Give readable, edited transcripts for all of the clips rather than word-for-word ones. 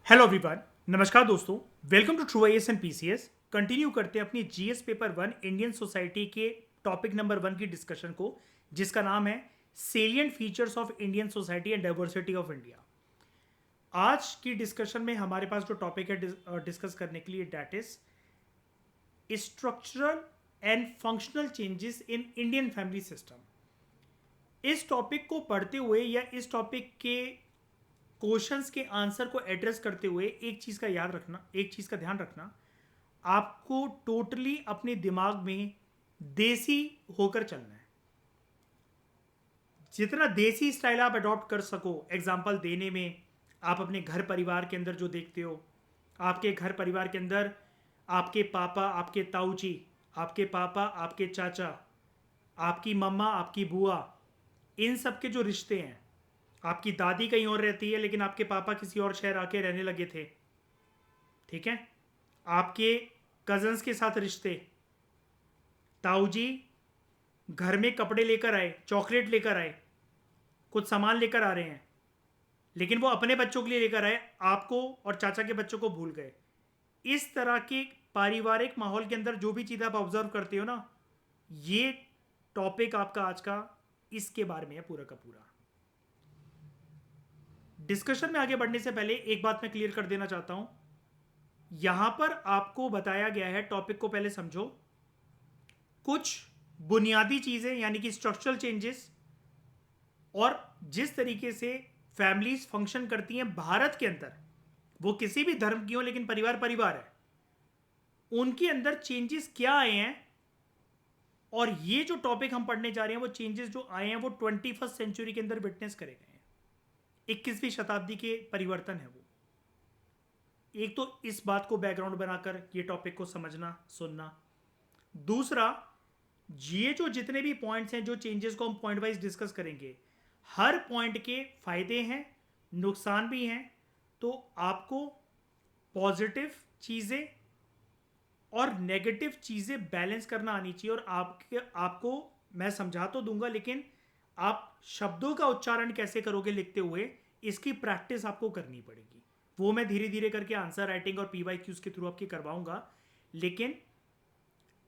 Hello everyone. नमस्कार दोस्तों। Welcome to true IAS and PCS. Continue करते हैं अपनी GS paper one Indian society के टॉपिक नंबर वन की डिस्कशन को, जिसका नाम है salient features of Indian society and diversity of India. आज की डिस्कशन में हमारे पास जो टॉपिक है डिस्कस करने के लिए, that is structural and functional changes in Indian family system. इस टॉपिक को पढ़ते हुए या इस टॉपिक के क्वेश्चंस के आंसर को एड्रेस करते हुए एक चीज का याद रखना, एक चीज का ध्यान रखना, आपको टोटली अपने दिमाग में देसी होकर चलना है। जितना देसी स्टाइल आप अडॉप्ट कर सको एग्जाम्पल देने में, आप अपने घर परिवार के अंदर जो देखते हो, आपके घर परिवार के अंदर आपके पापा, आपके ताऊ जी, आपके पापा, आपके चाचा, आपकी मम्मा, आपकी बुआ, इन सब के जो रिश्ते हैं, आपकी दादी कहीं और रहती है लेकिन आपके पापा किसी और शहर आके रहने लगे थे, ठीक है। आपके कजन्स के साथ रिश्ते, ताऊ जी घर में कपड़े लेकर आए, चॉकलेट लेकर आए, कुछ सामान लेकर आ रहे हैं, लेकिन वो अपने बच्चों के लिए लेकर आए, आपको और चाचा के बच्चों को भूल गए। इस तरह के पारिवारिक माहौल के अंदर जो भी चीज़ आप ऑब्जर्व करते हो ना, ये टॉपिक आपका आज का इसके बारे में है पूरा का पूरा। डिस्कशन में आगे बढ़ने से पहले एक बात मैं क्लियर कर देना चाहता हूं। यहां पर आपको बताया गया है, टॉपिक को पहले समझो, कुछ बुनियादी चीजें यानी कि स्ट्रक्चरल चेंजेस और जिस तरीके से फैमिलीज फंक्शन करती हैं भारत के अंदर, वो किसी भी धर्म की हो लेकिन परिवार परिवार है, उनके अंदर चेंजेस क्या आए हैं। और ये जो टॉपिक हम पढ़ने जा रहे हैं, वो चेंजेस जो आए हैं वो 21st सेंचुरी के अंदर विटनेस करे गए हैं। 21वीं शताब्दी के परिवर्तन है वो। एक तो इस बात को बैकग्राउंड बनाकर ये टॉपिक को समझना, सुनना। दूसरा, ये जो जितने भी पॉइंट्स हैं, जो चेंजेस को हम पॉइंट वाइज डिस्कस करेंगे, हर पॉइंट के फायदे हैं, नुकसान भी हैं। तो आपको पॉजिटिव चीज़ें और नेगेटिव चीज़ें बैलेंस करना आनी चाहिए। और आपको मैं समझा तो दूंगा, लेकिन आप शब्दों का उच्चारण कैसे करोगे लिखते हुए, इसकी प्रैक्टिस आपको करनी पड़ेगी। वो मैं धीरे धीरे करके आंसर राइटिंग और पीवाई क्यूज के थ्रू आपकी करवाऊंगा, लेकिन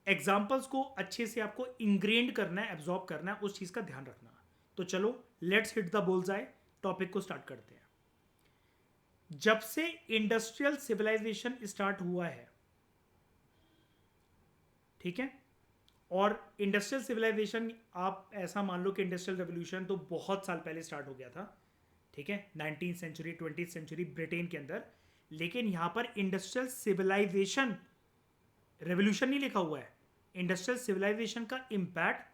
एग्जाम्पल्स को अच्छे से आपको इंग्रेंड करना है, एब्जॉर्ब करना है, उस चीज़ का ध्यान रखना। तो चलो let's hit the bullseye, topic को स्टार्ट करते हैं। जब से इंडस्ट्रियल सिविलाइजेशन स्टार्ट हुआ है, ठीक है, और इंडस्ट्रियल सिविलाइजेशन आप ऐसा मान लो कि इंडस्ट्रियल रेवोल्यूशन तो बहुत साल पहले स्टार्ट हो गया था, ठीक है, 19th century 20th century Britain के अंदर। लेकिन यहां पर इंडस्ट्रियल सिविलाइजेशन, रेवोल्यूशन नहीं लिखा हुआ है। इंडस्ट्रियल सिविलाइजेशन का इम्पैक्ट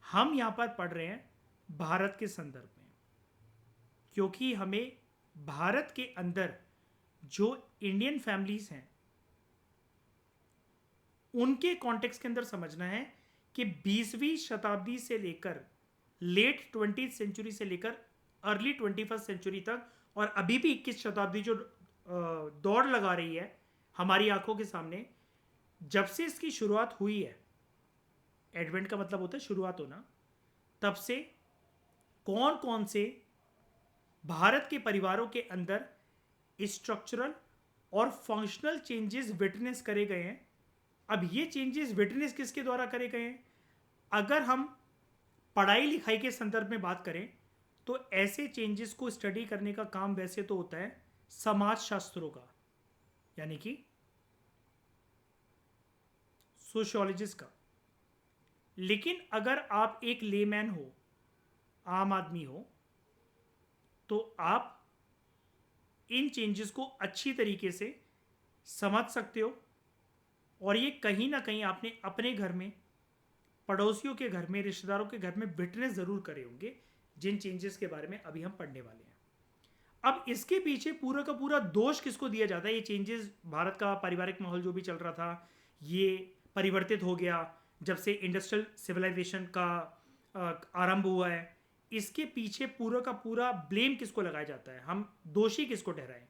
हम यहां पर पढ़ रहे हैं भारत के संदर्भ में, क्योंकि हमें भारत के अंदर जो इंडियन फैमिलीज हैं उनके कॉन्टेक्स्ट के अंदर समझना है कि 20वीं शताब्दी से लेकर लेट 20th सेंचुरी से लेकर अर्ली 21st सेंचुरी तक, और अभी भी 21 शताब्दी जो दौड़ लगा रही है हमारी आंखों के सामने, जब से इसकी शुरुआत हुई है, एडवेंट का मतलब होता है शुरुआत होना, तब से कौन कौन से भारत के परिवारों के अंदर स्ट्रक्चरल और फंक्शनल चेंजेस विटनेस करे गए हैं। अब ये चेंजेस विटनेस किसके द्वारा करे गए हैं? अगर हम पढ़ाई लिखाई के संदर्भ में बात करें तो ऐसे चेंजेस को स्टडी करने का काम वैसे तो होता है समाज शास्त्रों का, यानी कि सोशियोलॉजिस्ट का। लेकिन अगर आप एक लेमैन हो, आम आदमी हो, तो आप इन चेंजेस को अच्छी तरीके से समझ सकते हो। और ये कहीं ना कहीं आपने अपने घर में, पड़ोसियों के घर में, रिश्तेदारों के घर में विटनेस जरूर करे होंगे, जिन चेंजेस के बारे में अभी हम पढ़ने वाले हैं। अब इसके पीछे पूरा का पूरा दोष किसको दिया जाता है? ये चेंजेस, भारत का पारिवारिक माहौल जो भी चल रहा था, ये परिवर्तित हो गया जब से इंडस्ट्रियल सिविलाइजेशन का आरंभ हुआ है। इसके पीछे पूरा का पूरा ब्लेम किसको लगाया जाता है? हम दोषी किसको ठहराएं?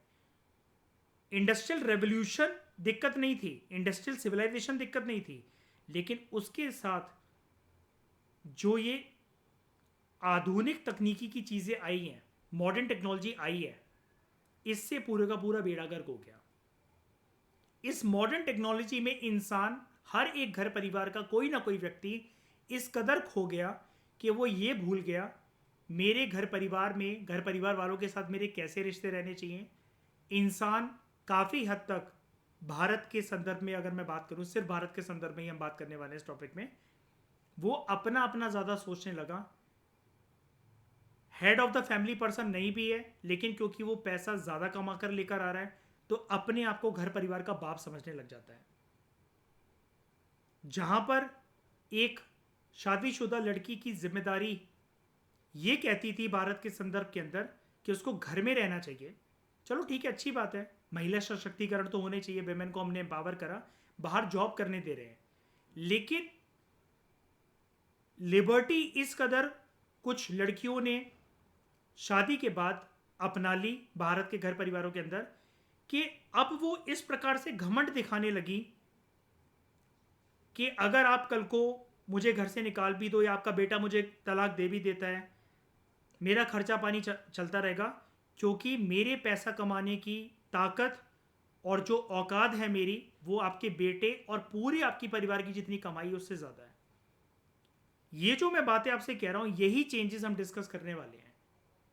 इंडस्ट्रियल रेवोल्यूशन दिक्कत नहीं थी, इंडस्ट्रियल सिविलाइजेशन दिक्कत नहीं थी, लेकिन उसके साथ जो ये आधुनिक तकनीकी की चीज़ें आई हैं, मॉडर्न टेक्नोलॉजी आई है, इससे पूरे का पूरा बेड़ा गर्क हो गया। इस मॉडर्न टेक्नोलॉजी में इंसान, हर एक घर परिवार का कोई ना कोई व्यक्ति इस कदर खो गया कि वो ये भूल गया मेरे घर परिवार वालों के साथ मेरे कैसे रिश्ते रहने चाहिए। इंसान काफ़ी हद तक, भारत के संदर्भ में अगर मैं बात करूं, सिर्फ भारत के संदर्भ में ही हम बात करने वाले हैं इस टॉपिक में, वो अपना अपना ज़्यादा सोचने लगा। Head of the family person नहीं भी है, लेकिन क्योंकि वो पैसा ज़्यादा कमा कर लेकर आ रहा है तो अपने आप को घर परिवार का बाप समझने लग जाता है। जहां पर एक शादीशुदा लड़की की जिम्मेदारी ये कहती थी भारत के संदर्भ के अंदर कि उसको घर में रहना चाहिए। चलो ठीक है, अच्छी बात है, महिला सशक्तिकरण तो होने चाहिए, वेमेन को हमने एम्पावर करा, बाहर जॉब करने दे रहे हैं, लेकिन लिबर्टी इस कदर कुछ लड़कियों ने शादी के बाद अपना ली भारत के घर परिवारों के अंदर कि अब वो इस प्रकार से घमंड दिखाने लगी कि अगर आप कल को मुझे घर से निकाल भी दो या आपका बेटा मुझे तलाक दे भी देता है, मेरा खर्चा पानी चलता रहेगा, क्योंकि मेरे पैसा कमाने की ताकत और जो औकात है मेरी, वो आपके बेटे और पूरे आपकी परिवार की जितनी कमाई है उससे ज़्यादा है। ये जो मैं बातें आपसे कह रहा हूँ, यही चेंजेस हम डिस्कस करने वाले हैं।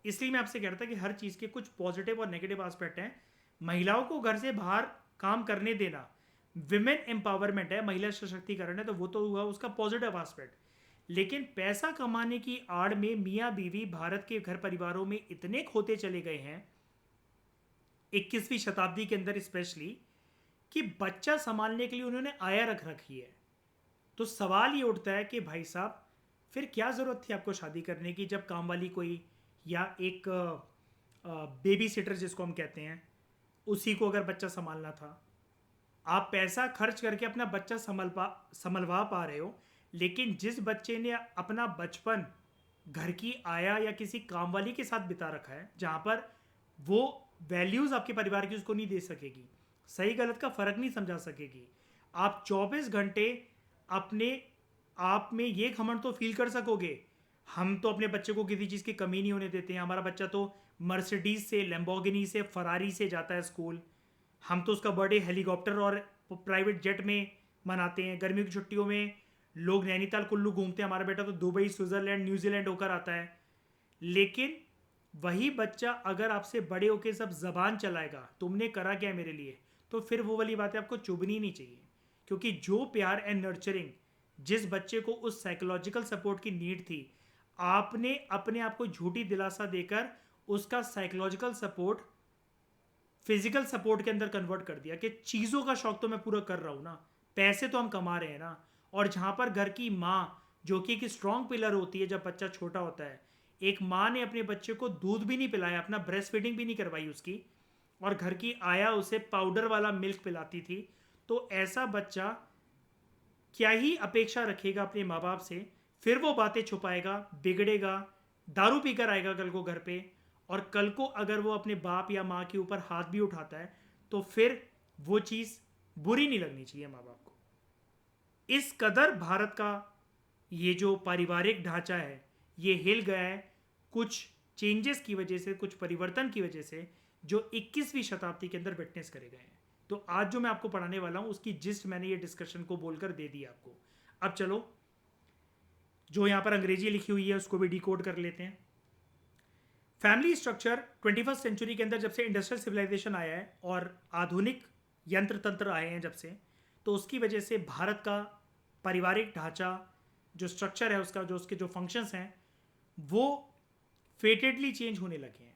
इसलिए मैं आपसे कह रहा था कि हर चीज़ के कुछ पॉजिटिव और नेगेटिव एस्पेक्ट हैं। महिलाओं को घर से बाहर काम करने देना विमेन एम्पावरमेंट है, महिला सशक्तिकरण है, तो वो तो हुआ उसका पॉजिटिव एस्पेक्ट। लेकिन पैसा कमाने की आड़ में मियाँ बीवी भारत के घर परिवारों में इतने खोते चले गए हैं 21वीं शताब्दी के अंदर स्पेशली, कि बच्चा संभालने के लिए उन्होंने आया रख रखी है। तो सवाल ये उठता है कि भाई साहब, फिर क्या ज़रूरत थी आपको शादी करने की, जब काम वाली कोई या एक बेबी सिटर जिसको हम कहते हैं, उसी को अगर बच्चा संभालना था। आप पैसा खर्च करके अपना बच्चा संभलवा पा रहे हो, लेकिन जिस बच्चे ने अपना बचपन घर की आया या किसी काम वाली के साथ बिता रखा है, जहाँ पर वो वैल्यूज़ आपके परिवार की उसको नहीं दे सकेगी, सही गलत का फ़र्क नहीं समझा सकेगी। आप 24 घंटे अपने आप में ये घमंड तो फील कर सकोगे, हम तो अपने बच्चे को किसी चीज़ की कमी नहीं होने देते हैं, हमारा बच्चा तो मर्सिडीज से, लैम्बोर्गिनी से, फरारी से जाता है स्कूल, हम तो उसका बर्थडे हेलीकॉप्टर और प्राइवेट जेट में मनाते हैं, गर्मियों की छुट्टियों में लोग नैनीताल कुल्लू घूमते हैं, हमारा बेटा तो दुबई, स्विट्ज़रलैंड, न्यूजीलैंड होकर आता है। लेकिन वही बच्चा अगर आपसे बड़े होकर सब जबान चलाएगा, तुमने करा क्या मेरे लिए, तो फिर वो वाली बातें आपको चुभनी नहीं चाहिए। क्योंकि जो प्यार एंड नर्चरिंग जिस बच्चे को उस साइकोलॉजिकल सपोर्ट की नीड थी, आपने अपने आप को झूठी दिलासा देकर उसका साइकोलॉजिकल सपोर्ट फिजिकल सपोर्ट के अंदर कन्वर्ट कर दिया कि चीज़ों का शौक तो मैं पूरा कर रहा हूँ ना, पैसे तो हम कमा रहे हैं ना। और जहाँ पर घर की माँ, जो कि एक स्ट्रॉन्ग पिलर होती है जब बच्चा छोटा होता है, एक माँ ने अपने बच्चे को दूध भी नहीं पिलाया, अपना ब्रेस्ट फीडिंग भी नहीं करवाई उसकी, और घर की आया उसे पाउडर वाला मिल्क पिलाती थी, तो ऐसा बच्चा क्या ही अपेक्षा रखेगा अपने माँ बाप से। फिर वो बातें छुपाएगा, बिगड़ेगा, दारू पीकर आएगा कल को घर पे, और कल को अगर वो अपने बाप या माँ के ऊपर हाथ भी उठाता है तो फिर वो चीज़ बुरी नहीं लगनी चाहिए माँ बाप को। इस कदर भारत का ये जो पारिवारिक ढांचा है ये हिल गया है कुछ चेंजेस की वजह से, कुछ परिवर्तन की वजह से, जो 21वीं शताब्दी के अंदर विटनेस करे गए हैं। तो आज जो मैं आपको पढ़ाने वाला हूँ उसकी जिस्ट मैंने ये डिस्कशन को बोलकर दे दी आपको। अब चलो, जो यहाँ पर अंग्रेजी लिखी हुई है उसको भी डिकोड कर लेते हैं। फैमिली स्ट्रक्चर 21st सेंचुरी के अंदर जब से इंडस्ट्रियल सिविलाइजेशन आया है और आधुनिक यंत्र तंत्र आए हैं जब से, तो उसकी वजह से भारत का पारिवारिक ढांचा, जो स्ट्रक्चर है उसका, जो उसके जो फंक्शंस हैं, वो फेटेडली चेंज होने लगे हैं।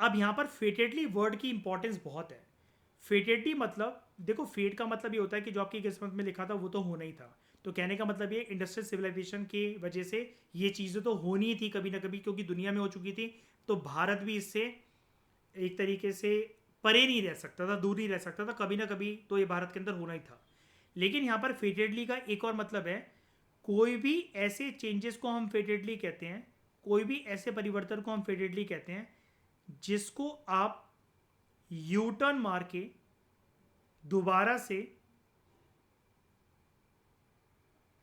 अब यहाँ पर फेटेडली वर्ड की इंपॉर्टेंस बहुत है। फेटेडली मतलब, देखो, फेट का मतलब ये होता है कि जो आपकी किस्मत में लिखा था वो तो होना ही था। तो कहने का मतलब ये, इंडस्ट्रियल सिविलाइजेशन की वजह से ये चीज़ें तो होनी ही थी कभी ना कभी, क्योंकि दुनिया में हो चुकी थी, तो भारत भी इससे एक तरीके से परे नहीं रह सकता था, दूर नहीं रह सकता था, कभी ना कभी तो ये भारत के अंदर होना ही था। लेकिन यहाँ पर फेटेडली का एक और मतलब है, कोई भी ऐसे चेंजेस को हम फेटेडली कहते हैं, कोई भी ऐसे परिवर्तन को हम फेटेडली कहते हैं जिसको आप यू टर्न मार के दोबारा से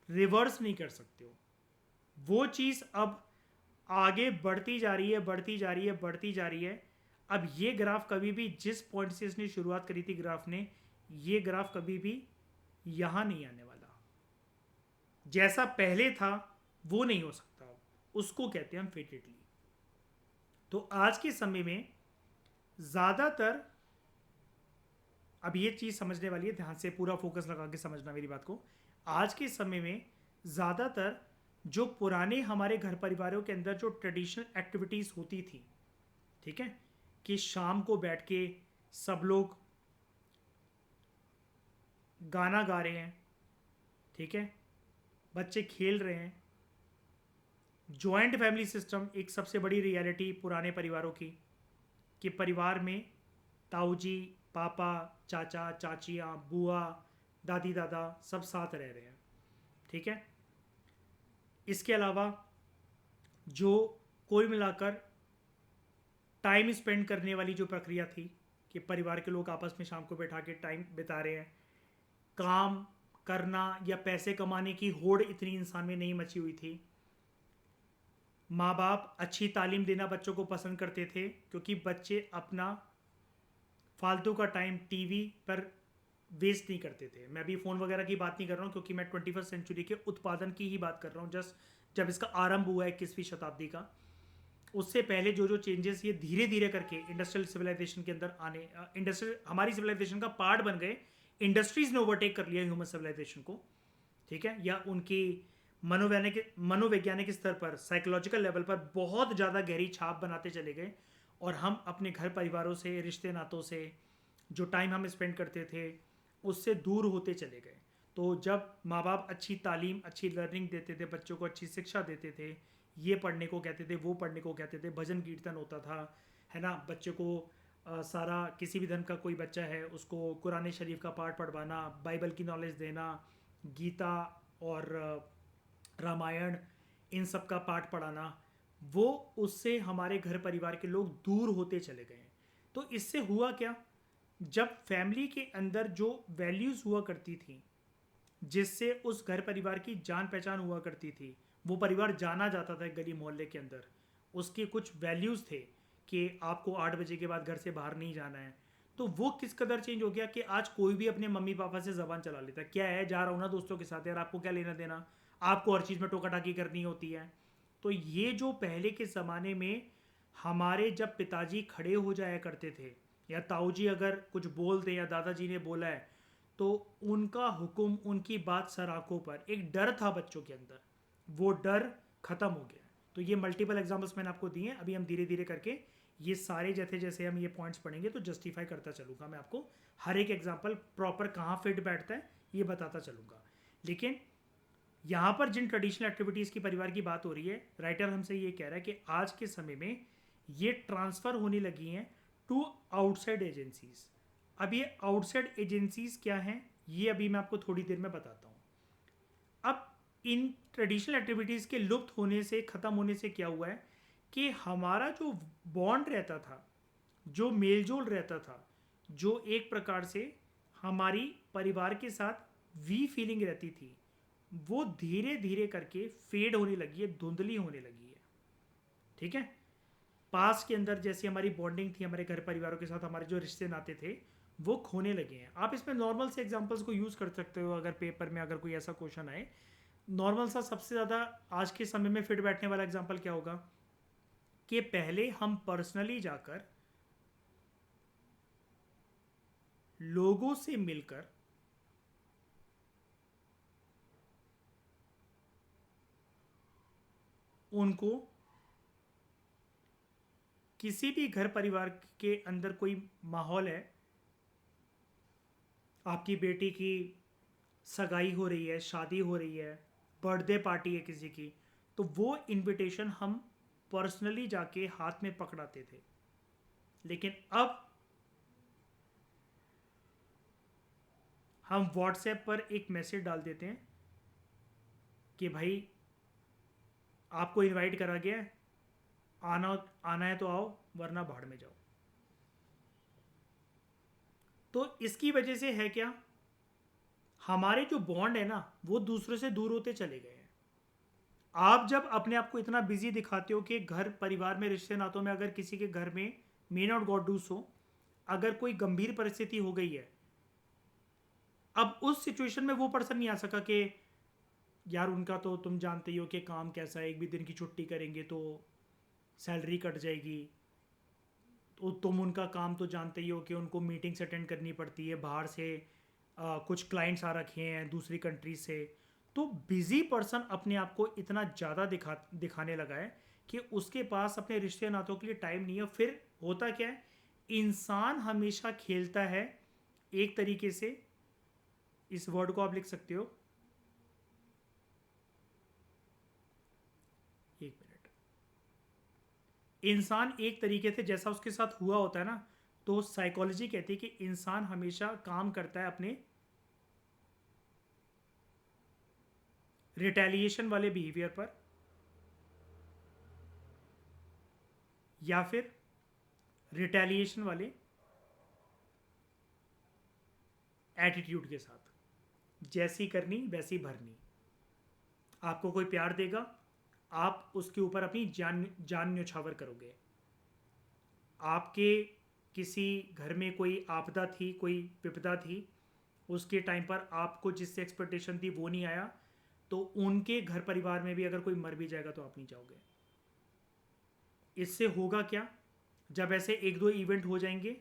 रिवर्स नहीं कर सकते हो। वो चीज़ अब आगे बढ़ती जा रही है, बढ़ती जा रही है, बढ़ती जा रही है। अब ये ग्राफ कभी भी जिस पॉइंट से इसने शुरुआत करी थी ग्राफ ने, ये ग्राफ कभी भी यहां नहीं आने वाला। जैसा पहले था वो नहीं हो सकता, उसको कहते हैं हम फेटेडली। तो आज के समय में ज़्यादातर, अब ये चीज़ समझने वाली है, ध्यान से पूरा फोकस लगा के समझना मेरी बात को। आज के समय में ज़्यादातर जो पुराने हमारे घर परिवारों के अंदर जो ट्रेडिशनल एक्टिविटीज़ होती थी, ठीक है, कि शाम को बैठ के सब लोग गाना गा रहे हैं, ठीक है, बच्चे खेल रहे हैं, जॉइंट फैमिली सिस्टम एक सबसे बड़ी रियलिटी पुराने परिवारों की, कि परिवार में ताऊ जी, पापा, चाचा, चाचियाँ, बुआ, दादी, दादा सब साथ रह रहे हैं, ठीक है। इसके अलावा जो कोई मिलाकर टाइम स्पेंड करने वाली जो प्रक्रिया थी कि परिवार के लोग आपस में शाम को बैठा के टाइम बिता रहे हैं, काम करना या पैसे कमाने की होड़ इतनी इंसान में नहीं मची हुई थी। माँ बाप अच्छी तालीम देना बच्चों को पसंद करते थे क्योंकि बच्चे अपना फालतू का टाइम टीवी पर वेस्ट नहीं करते थे। मैं अभी फ़ोन वगैरह की बात नहीं कर रहा हूँ क्योंकि मैं 21st सेंचुरी के उत्पादन की ही बात कर रहा हूँ, जस्ट जब इसका आरंभ हुआ है 21वीं शताब्दी का। उससे पहले जो जो चेंजेस ये धीरे धीरे करके इंडस्ट्रियल सिविलाइजेशन के अंदर आने, इंडस्ट्रियल हमारी सिविलाइजेशन का पार्ट बन गए, इंडस्ट्रीज ने ओवरटेक कर लिया ह्यूमन सिविलाइजेशन को, ठीक है, या उनकी मनोवैज्ञानिक स्तर पर, साइकोलॉजिकल लेवल पर बहुत ज़्यादा गहरी छाप बनाते चले गए। और हम अपने घर परिवारों से, रिश्ते नातों से, जो टाइम हम स्पेंड करते थे उससे दूर होते चले गए। तो जब माँ बाप अच्छी तालीम, अच्छी लर्निंग देते थे, बच्चों को अच्छी शिक्षा देते थे, ये पढ़ने को कहते थे, वो पढ़ने को कहते थे, भजन कीर्तन होता था, है ना, बच्चे को सारा, किसी भी धर्म का कोई बच्चा है उसको कुरान शरीफ का पाठ पढ़वाना, बाइबल की नॉलेज देना, गीता और रामायण इन सब का पाठ पढ़ाना, वो उससे हमारे घर परिवार के लोग दूर होते चले गए। तो इससे हुआ क्या, जब फैमिली के अंदर जो वैल्यूज़ हुआ करती थी, जिससे उस घर परिवार की जान पहचान हुआ करती थी, वो परिवार जाना जाता था गली मोहल्ले के अंदर, उसके कुछ वैल्यूज़ थे कि आपको 8 बजे के बाद घर से बाहर नहीं जाना है, तो वो किस कदर चेंज हो गया कि आज कोई भी अपने मम्मी पापा से ज़बान चला लेता है, क्या है, जा रहा हूँ ना दोस्तों के साथ, यार आपको क्या लेना देना, आपको हर चीज़ में टोका टाकी करनी होती है। तो ये जो पहले के ज़माने में हमारे जब पिताजी खड़े हो जाया करते थे, या ताऊ जी अगर कुछ बोल दे या दादाजी ने बोला है, तो उनका हुक्म, उनकी बात सराखों पर, एक डर था बच्चों के अंदर, वो डर खत्म हो गया। तो ये मल्टीपल एग्जाम्पल्स मैंने आपको दिए हैं, अभी हम धीरे धीरे करके ये सारे जैसे जैसे हम ये पॉइंट्स पढ़ेंगे तो जस्टिफाई करता चलूँगा, मैं आपको हर एक एग्जाम्पल प्रॉपर कहाँ फिट बैठता है ये बताता चलूँगा। लेकिन यहाँ पर जिन ट्रेडिशनल एक्टिविटीज़ की परिवार की बात हो रही है, राइटर हमसे ये कह रहा है कि आज के समय में ये ट्रांसफ़र होने लगी हैं टू आउटसाइड एजेंसीज। अब ये आउटसाइड एजेंसीज क्या हैं, ये अभी मैं आपको थोड़ी देर में बताता हूँ। अब इन ट्रेडिशनल एक्टिविटीज़ के लुप्त होने से, ख़त्म होने से क्या हुआ है कि हमारा जो बॉन्ड रहता था, जो मेलजोल रहता था, जो एक प्रकार से हमारी परिवार के साथ वी फीलिंग रहती थी, वो धीरे धीरे करके फेड होने लगी है, धुंधली होने लगी है, ठीक है। पास के अंदर जैसी हमारी बॉन्डिंग थी हमारे घर परिवारों के साथ, हमारे जो रिश्ते नाते थे वो खोने लगे हैं। आप इसमें नॉर्मल से एग्जांपल्स को यूज़ कर सकते हो, अगर पेपर में अगर कोई ऐसा क्वेश्चन आए, नॉर्मल सा सबसे ज़्यादा आज के समय में फिट बैठने वाला एग्जांपल क्या होगा कि पहले हम पर्सनली जाकर लोगों से मिलकर उनको, किसी भी घर परिवार के अंदर कोई माहौल है, आपकी बेटी की सगाई हो रही है, शादी हो रही है, बर्थडे पार्टी है किसी की, तो वो इनविटेशन हम पर्सनली जाके हाथ में पकड़ाते थे। लेकिन अब हम व्हाट्सएप पर एक मैसेज डाल देते हैं कि भाई आपको इनवाइट करा गया है, आना है तो आओ वरना भाड़ में जाओ। तो इसकी वजह से है क्या, हमारे जो बॉन्ड है ना वो दूसरों से दूर होते चले गए हैं। आप जब अपने आप को इतना बिजी दिखाते हो कि घर परिवार में, रिश्ते नातों में अगर किसी के घर में may not God do so, अगर कोई गंभीर परिस्थिति हो गई है, अब उस सिचुएशन में वो पर्सन नहीं आ सका कि यार उनका तो तुम जानते ही हो कि काम कैसा है, एक भी दिन की छुट्टी करेंगे तो सैलरी कट जाएगी, तो तुम उनका काम तो जानते ही हो कि उनको मीटिंग्स अटेंड करनी पड़ती है, बाहर से कुछ क्लाइंट्स आ रखे हैं दूसरी कंट्री से। तो बिजी पर्सन अपने आप को इतना ज़्यादा दिखाने लगा है कि उसके पास अपने रिश्ते नातों के लिए टाइम नहीं है। फिर होता क्या है, इंसान हमेशा खेलता है एक तरीके से, इस वर्ड को आप लिख सकते हो, एक मिनट, इंसान एक तरीके से जैसा उसके साथ हुआ होता है ना, तो साइकोलॉजी कहती है कि इंसान हमेशा काम करता है अपने रिटेलिएशन वाले बिहेवियर पर या फिर रिटेलिएशन वाले एटीट्यूड के साथ। जैसी करनी वैसी भरनी। आपको कोई प्यार देगा, आप उसके ऊपर अपनी जान जान न्यौछावर करोगे। आपके किसी घर में कोई आपदा थी, कोई विपदा थी, उसके टाइम पर आपको जिससे एक्सपेक्टेशन थी वो नहीं आया, तो उनके घर परिवार में भी अगर कोई मर भी जाएगा तो आप नहीं जाओगे। इससे होगा क्या, जब ऐसे एक दो इवेंट हो जाएंगे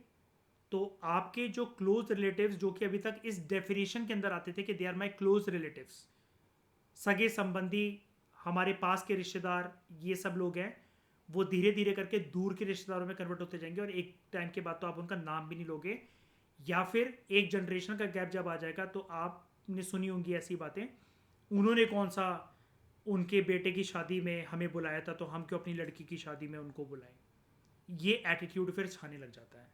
तो आपके जो क्लोज रिलेटिव्स, जो कि अभी तक इस डेफिनेशन के अंदर आते थे कि they are my close relatives, सगे संबंधी, हमारे पास के रिश्तेदार, ये सब लोग हैं, वो धीरे धीरे करके दूर के रिश्तेदारों में कन्वर्ट होते जाएंगे और एक टाइम के बाद तो आप उनका नाम भी नहीं लोगे। या फिर एक जनरेशन का गैप जब आ जाएगा तो आपने सुनी होंगी ऐसी बातें, उन्होंने कौन सा उनके बेटे की शादी में हमें बुलाया था तो हम क्यों अपनी लड़की की शादी में उनको बुलाएं। ये एटीट्यूड फिर छाने लग जाता है।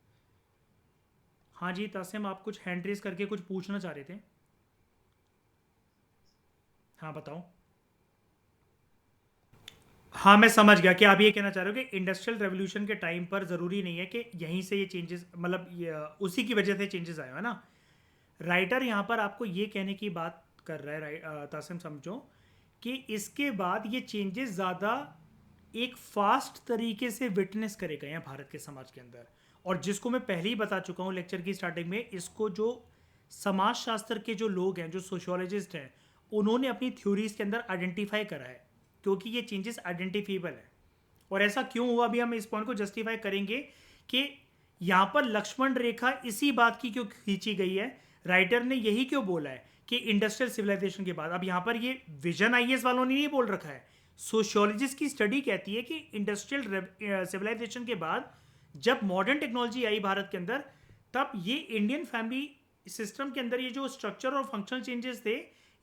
हाँ जी तासिम, आप कुछ हैंड रेस करके कुछ पूछना चाह रहे थे। हाँ बताओ। हाँ मैं समझ गया कि आप ये कहना चाह रहे हो कि इंडस्ट्रियल रेवोल्यूशन के टाइम पर ज़रूरी नहीं है कि यहीं से ये चेंजेस, मतलब उसी की वजह से चेंजेस आए, है ना। राइटर यहाँ पर आपको ये कहने की बात कर रहा है, तासिम समझो, कि इसके बाद ये चेंजेस ज़्यादा एक फास्ट तरीके से विटनेस करे गए हैं भारत के समाज के अंदर। और जिसको मैं पहले ही बता चुका हूँ लेक्चर की स्टार्टिंग में, इसको जो समाजशास्त्र के जो लोग हैं, जो सोशियोलॉजिस्ट हैं, उन्होंने अपनी थ्योरीज के अंदर आइडेंटिफाई करा है, क्योंकि ये चेंजेस आइडेंटिफिएबल है। और ऐसा क्यों हुआ, अभी हम इस पॉइंट को जस्टिफाई करेंगे कि यहाँ पर लक्ष्मण रेखा इसी बात की क्यों खींची गई है, राइटर ने यही क्यों बोला है कि इंडस्ट्रियल सिविलाइजेशन के बाद। अब यहाँ पर ये विजन आईएएस वालों ने नहीं बोल रखा है, सोशियोलॉजिस्ट की स्टडी कहती है कि इंडस्ट्रियल सिविलाइजेशन के बाद जब मॉडर्न टेक्नोलॉजी आई भारत के अंदर, तब ये इंडियन फैमिली सिस्टम के अंदर ये जो स्ट्रक्चर और फंक्शनल चेंजेस थे,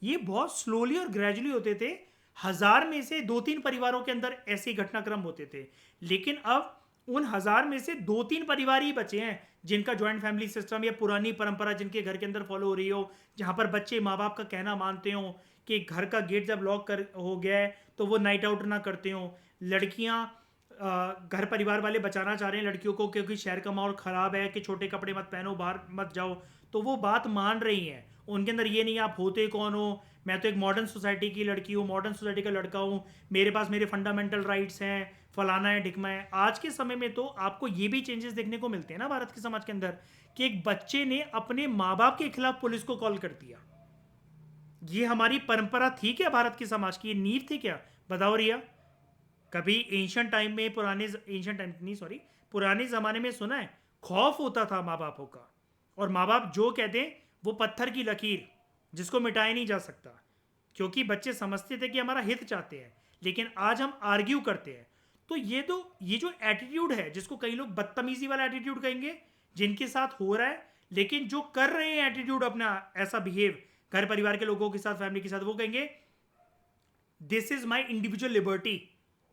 ये बहुत स्लोली और ग्रेजुअली होते थे। 1000 में से 2-3 परिवारों के अंदर ऐसे घटनाक्रम होते थे, लेकिन अब उन 1000 में से 2-3 परिवार ही बचे हैं जिनका ज्वाइंट फैमिली सिस्टम या पुरानी परंपरा जिनके घर के अंदर फॉलो हो रही हो, जहां पर बच्चे माँ बाप का कहना मानते हो कि घर का गेट जब लॉक कर हो गया है तो वो नाइट आउट ना करते हो। लड़कियां, घर परिवार वाले बचाना चाह रहे हैं लड़कियों को, क्योंकि शहर का माहौल ख़राब है कि छोटे कपड़े मत पहनो, बाहर मत जाओ, तो वो बात मान रही हैं। उनके अंदर ये नहीं आप होते कौन हो, मैं तो एक मॉडर्न सोसाइटी की लड़की हूँ, मॉडर्न सोसाइटी का लड़का हूँ, मेरे पास मेरे फंडामेंटल राइट्स हैं, फलाना है ढिकमा है। आज के समय में तो आपको ये भी चेंजेस देखने को मिलते हैं ना भारत के समाज के अंदर, कि एक बच्चे ने अपने माँ बाप के खिलाफ पुलिस को कॉल कर दिया। ये हमारी परंपरा थी क्या भारत के समाज की, ये नींव थी क्या, बताओ रिया। कभी एंशियंट टाइम में, एंशियंट टाइम नहीं सॉरी, पुराने ज़माने में सुना है खौफ होता था माँ बापों का, और माँ बाप जो कहते हैं वो पत्थर की लकीर जिसको मिटाया नहीं जा सकता, क्योंकि बच्चे समझते थे कि हमारा हित चाहते हैं। लेकिन आज हम आर्ग्यू करते हैं। तो ये जो एटीट्यूड है, जिसको कई लोग बदतमीजी वाला एटीट्यूड कहेंगे, जिनके साथ हो रहा है, लेकिन जो कर रहे हैं एटीट्यूड अपना ऐसा बिहेव घर परिवार के लोगों के साथ, फैमिली के साथ, वो कहेंगे this is my individual liberty,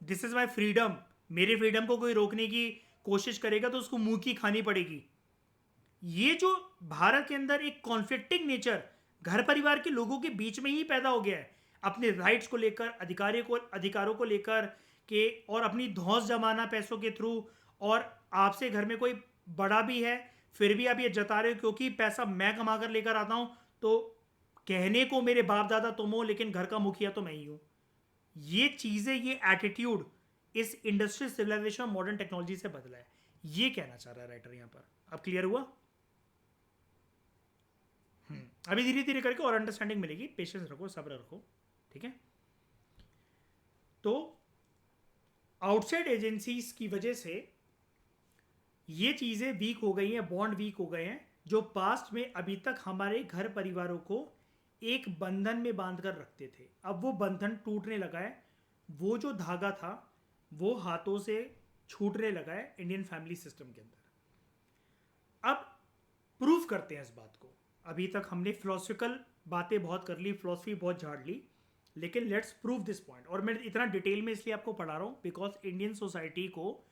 this is my freedom. मेरे फ्रीडम को कोई रोकने की कोशिश करेगा तो उसको मुंह की खानी पड़ेगी। ये जो भारत के अंदर एक कॉन्फ्लिक्टिंग नेचर घर परिवार के लोगों के बीच में ही पैदा हो गया है, अपने राइट्स को लेकर, अधिकारों को लेकर के, और अपनी धौंस जमाना पैसों के थ्रू। और आपसे घर में कोई बड़ा भी है फिर भी आप ये जता रहे हो क्योंकि पैसा मैं कमा कर लेकर आता हूं, तो कहने को मेरे बाप दादा तुम हो, लेकिन घर का मुखिया तो मैं ही हूं। ये चीज़ें, ये एटीट्यूड इस इंडस्ट्रियल सिविलाइजेशन मॉडर्न टेक्नोलॉजी से बदला है। ये कहना चाह रहा है राइटर यहाँ पर। अब क्लियर हुआ? अभी धीरे धीरे करके और अंडरस्टैंडिंग मिलेगी, पेशेंस रखो, सब्र रखो, ठीक है। तो आउटसाइड एजेंसीज की वजह से ये चीज़ें वीक हो गई हैं, बॉन्ड वीक हो गए हैं, जो पास्ट में अभी तक हमारे घर परिवारों को एक बंधन में बांध कर रखते थे। अब वो बंधन टूटने लगा है, वो जो धागा था वो हाथों से छूटने लगा है इंडियन फैमिली सिस्टम के अंदर। अब प्रूफ करते हैं इस बात को। अभी तक हमने फिलोसफिकल बातें बहुत कर ली, फिलोसफी बहुत झाड़ ली, लेकिन लेट्स प्रूव दिस पॉइंट। और मैं इतना डिटेल में इसलिए आपको पढ़ा रहा हूँ बिकॉज इंडियन सोसाइटी को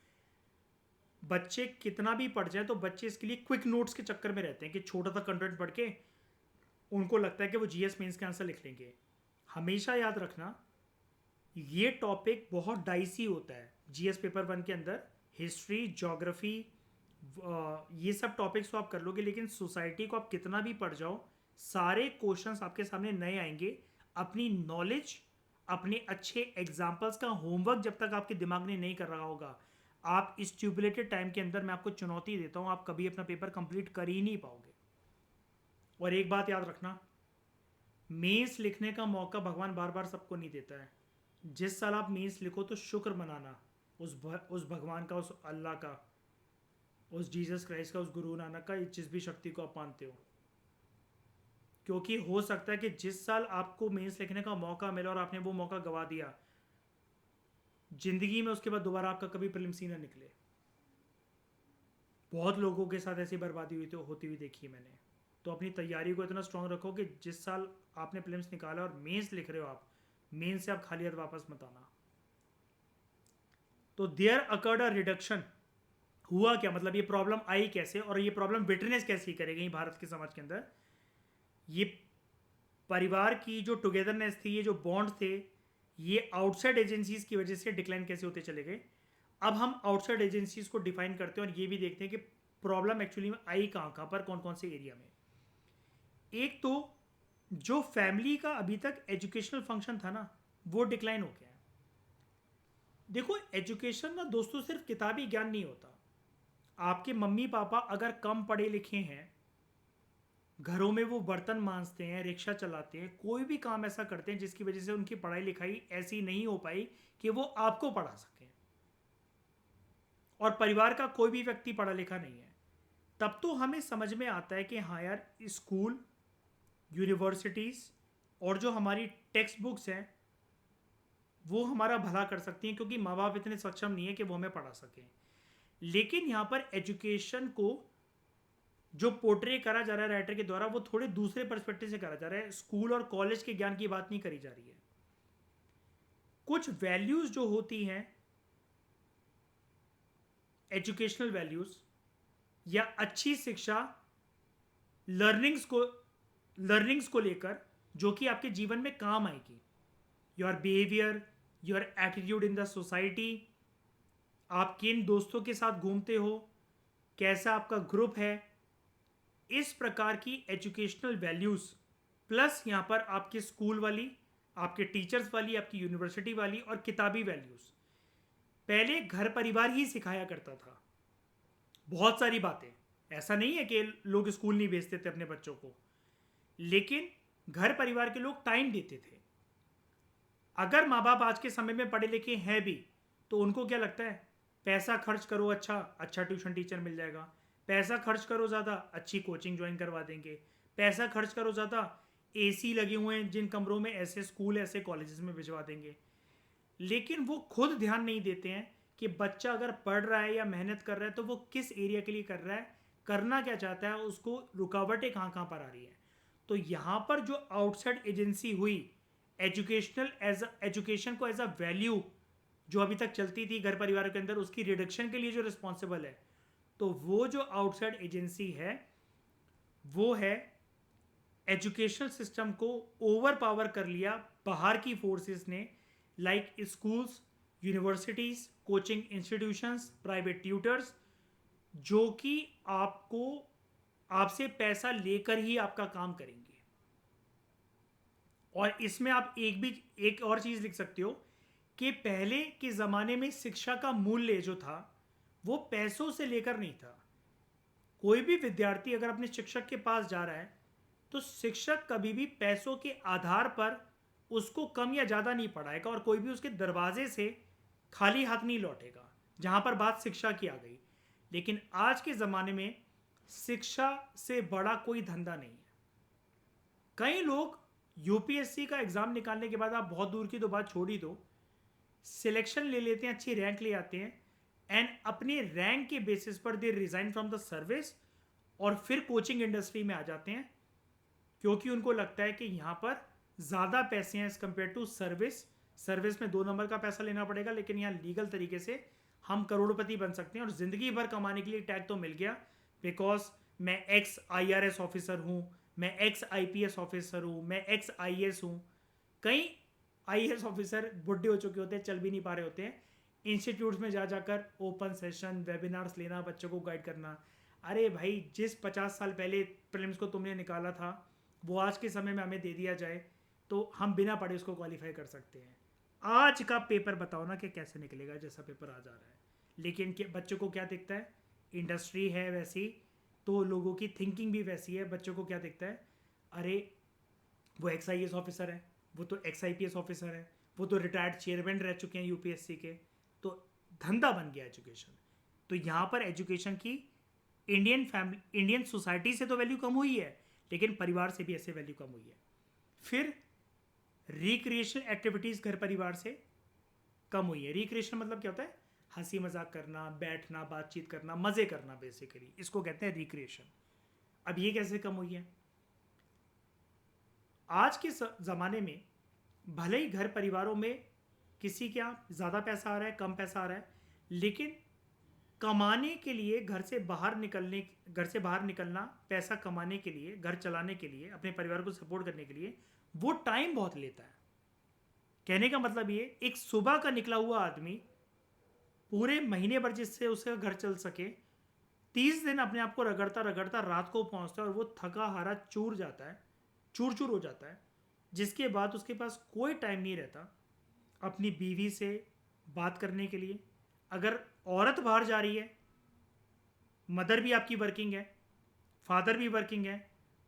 बच्चे कितना भी पढ़ जाए तो बच्चे इसके लिए क्विक नोट्स के चक्कर में रहते हैं कि छोटा सा कंटेंट पढ़ के उनको लगता है कि वो जीएस मेंस के आंसर लिख लेंगे। हमेशा याद रखना ये टॉपिक बहुत डाइसी होता है। जीएस पेपर 1 के अंदर हिस्ट्री, ज्योग्राफी, ये सब टॉपिक्स तो आप कर लोगे, लेकिन सोसाइटी को आप कितना भी पढ़ जाओ सारे क्वेश्चंस आपके सामने नए आएंगे। अपनी नॉलेज, अपने अच्छे एग्जाम्पल्स का होमवर्क जब तक आपके दिमाग ने नहीं कर रहा होगा, आप इस ट्यूबुलेटेड टाइम के अंदर मैं आपको चुनौती देता हूँ, आप कभी अपना पेपर कंप्लीट कर ही नहीं पाओगे। और एक बात याद रखना, मेंस लिखने का मौका भगवान बार बार सबको नहीं देता है। जिस साल आप मेंस लिखो तो शुक्र मनाना उस भगवान का, उस अल्लाह का, उस जीसस क्राइस्ट का, उस गुरु नानक का, जिस भी शक्ति को आप मानते हो। क्योंकि हो सकता है कि जिस साल आपको मेंस लिखने का मौका मिला और आपने वो मौका गवा दिया, जिंदगी में उसके बाद दोबारा आपका कभी प्रीलिम्स ही ना निकले। बहुत लोगों के साथ ऐसी बर्बादी हुई तो होती हुई देखी है मैंने। तो अपनी तैयारी को इतना स्ट्रांग रखो कि जिस साल आपने प्रीलिम्स निकाला और मेंस लिख रहे हो आप, मेंस से आप खाली हाथ वापस मत आना। तो देयर अकर्ड अ रिडक्शन। हुआ क्या, मतलब ये प्रॉब्लम आई कैसे और ये प्रॉब्लम विटनेस कैसे करेगी भारत के समाज के अंदर। ये परिवार की जो टुगेदरनेस थी, ये जो बॉन्ड थे, ये आउटसाइड एजेंसीज की वजह से डिक्लाइन कैसे होते चले गए। अब हम आउटसाइड एजेंसीज को डिफाइन करते हैं और ये भी देखते हैं कि प्रॉब्लम एक्चुअली में आई कहाँ पर, कौन कौन से एरिया में। एक तो जो फैमिली का अभी तक एजुकेशनल फंक्शन था ना, वो डिक्लाइन हो गया है। देखो एजुकेशन ना दोस्तों सिर्फ किताबी ज्ञान नहीं होता। आपके मम्मी पापा अगर कम पढ़े लिखे हैं, घरों में वो बर्तन मांजते हैं, रिक्शा चलाते हैं, कोई भी काम ऐसा करते हैं जिसकी वजह से उनकी पढ़ाई लिखाई ऐसी नहीं हो पाई कि वो आपको पढ़ा सकें, और परिवार का कोई भी व्यक्ति पढ़ा लिखा नहीं है, तब तो हमें समझ में आता है कि हाँ यार स्कूल, यूनिवर्सिटीज़ और जो हमारी टेक्स्ट बुक्स हैं वो हमारा भला कर सकती हैं, क्योंकि माँ बाप इतने सक्षम नहीं है कि वो हमें पढ़ा सकें। लेकिन यहाँ पर एजुकेशन को जो पोर्ट्रे करा जा रहा है राइटर के द्वारा, वो थोड़े दूसरे पर्सपेक्टिव से करा जा रहा है। स्कूल और कॉलेज के ज्ञान की बात नहीं करी जा रही है। कुछ वैल्यूज जो होती हैं, एजुकेशनल वैल्यूज या अच्छी शिक्षा, लर्निंग्स को लेकर जो कि आपके जीवन में काम आएगी। Your behaviour, your attitude in the society, आप किन दोस्तों के साथ घूमते हो, कैसा आपका ग्रुप है, इस प्रकार की एजुकेशनल वैल्यूज प्लस यहाँ पर आपके स्कूल वाली, आपके टीचर्स वाली, आपकी यूनिवर्सिटी वाली और किताबी वैल्यूज। पहले घर परिवार ही सिखाया करता था बहुत सारी बातें। ऐसा नहीं है कि लोग स्कूल नहीं भेजते थे अपने बच्चों को, लेकिन घर परिवार के लोग टाइम देते थे। अगर माँ बाप आज के समय में पढ़े लिखे हैं भी तो उनको क्या लगता है, पैसा खर्च करो, अच्छा ट्यूशन टीचर मिल जाएगा, पैसा खर्च करो ज़्यादा, अच्छी कोचिंग ज्वाइन करवा देंगे, पैसा खर्च करो ज़्यादा, एसी लगे हुए हैं जिन कमरों में, ऐसे स्कूल ऐसे कॉलेजेस में भिजवा देंगे। लेकिन वो खुद ध्यान नहीं देते हैं कि बच्चा अगर पढ़ रहा है या मेहनत कर रहा है तो वो किस एरिया के लिए कर रहा है, करना क्या चाहता है, उसको रुकावटें कहाँ कहाँ पर आ रही है। तो यहाँ पर जो आउटसाइड एजेंसी हुई, एजुकेशन को एज अ वैल्यू जो अभी तक चलती थी घर परिवार के अंदर, उसकी रिडक्शन के लिए जो रिस्पॉन्सिबल है, तो वो जो आउटसाइड एजेंसी है वो है एजुकेशनल सिस्टम को ओवर पावर कर लिया बाहर की फोर्सेस ने, like schools, universities, coaching institutions, private tutors, जो कि आपसे पैसा लेकर ही आपका काम करेंगे। और इसमें आप एक और चीज लिख सकते हो कि पहले के ज़माने में शिक्षा का मूल्य जो था वो पैसों से लेकर नहीं था। कोई भी विद्यार्थी अगर अपने शिक्षक के पास जा रहा है तो शिक्षक कभी भी पैसों के आधार पर उसको कम या ज़्यादा नहीं पढ़ाएगा, और कोई भी उसके दरवाजे से खाली हाथ नहीं लौटेगा। जहाँ पर बात शिक्षा की आ गई, लेकिन आज के ज़माने में शिक्षा से बड़ा कोई धंधा नहीं है। कई लोग यूपीएससी का एग्ज़ाम निकालने के बाद, आप बहुत दूर की तो बात छोड़ ही दो, सिलेक्शन ले लेते हैं, अच्छी रैंक ले आते हैं, एंड अपने रैंक के बेसिस पर दे रिजाइन फ्रॉम द सर्विस और फिर कोचिंग इंडस्ट्री में आ जाते हैं, क्योंकि उनको लगता है कि यहाँ पर ज़्यादा पैसे हैं as compare to service. Service में 2 नंबर का पैसा लेना पड़ेगा, लेकिन यहाँ लीगल तरीके से हम करोड़पति बन सकते हैं और ज़िंदगी भर कमाने के लिए टैग तो मिल गया, बिकॉज मैं एक्स IRS ऑफिसर हूँ, मैं एक्स IPS ऑफिसर हूँ, मैं एक्स IAS हूँ। कई IAS ऑफिसर बुढ़े हो चुके होते हैं, चल भी नहीं पा रहे होते हैं, इंस्टीट्यूट्स में जा जाकर ओपन सेशन वेबिनार्स लेना, बच्चों को गाइड करना। अरे भाई, जिस 50 साल पहले प्रीलिम्स को तुमने निकाला था वो आज के समय में हमें दे दिया जाए तो हम बिना पढ़े उसको क्वालिफाई कर सकते हैं। आज का पेपर बताओ ना कि कैसे निकलेगा जैसा पेपर आ जा रहा है। लेकिन बच्चों को क्या दिखता है, इंडस्ट्री है वैसी तो लोगों की थिंकिंग भी वैसी है। बच्चों को क्या दिखता है, अरे वो एक्स IAS ऑफिसर है, वो तो एक्स IPS ऑफिसर है, वो तो रिटायर्ड चेयरमैन रह चुके हैं यूपीएससी के, तो धंधा बन गया एजुकेशन। तो यहाँ पर एजुकेशन की इंडियन सोसाइटी से तो वैल्यू कम हुई है, लेकिन परिवार से भी ऐसे वैल्यू कम हुई है। फिर रिक्रिएशन एक्टिविटीज़ घर परिवार से कम हुई है। रिक्रिएशन मतलब क्या होता है, हंसी मजाक करना, बैठना, बातचीत करना, मज़े करना, बेसिकली इसको कहते हैं रिक्रिएशन। अब ये कैसे कम हुई है, आज के ज़माने में भले ही घर परिवारों में किसी के यहाँ ज़्यादा पैसा आ रहा है, कम पैसा आ रहा है, लेकिन कमाने के लिए घर से बाहर निकलना, पैसा कमाने के लिए, घर चलाने के लिए, अपने परिवार को सपोर्ट करने के लिए वो टाइम बहुत लेता है। कहने का मतलब ये, एक सुबह का निकला हुआ आदमी पूरे महीने भर जिससे उसका घर चल सके, 30 दिन अपने आप को रगड़ता रगड़ता रात को पहुंचता है और वो थका हारा चूर चूर हो जाता है, जिसके बाद उसके पास कोई टाइम नहीं रहता अपनी बीवी से बात करने के लिए। अगर औरत बाहर जा रही है, मदर भी आपकी वर्किंग है, फादर भी वर्किंग है,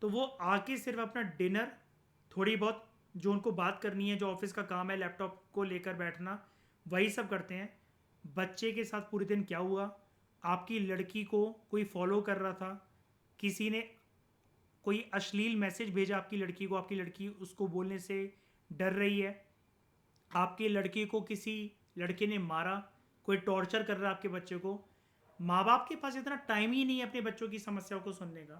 तो वो आके सिर्फ अपना डिनर, थोड़ी बहुत जो उनको बात करनी है, जो ऑफिस का काम है, लैपटॉप को लेकर बैठना, वही सब करते हैं। बच्चे के साथ पूरे दिन क्या हुआ, आपकी लड़की को कोई फॉलो कर रहा था, किसी ने कोई अश्लील मैसेज भेजा आपकी लड़की को, आपकी लड़की उसको बोलने से डर रही है, आपके लड़के को किसी लड़के ने मारा, कोई टॉर्चर कर रहा है आपके बच्चे को। माँ बाप के पास इतना टाइम ही नहीं है अपने बच्चों की समस्याओं को सुनने का।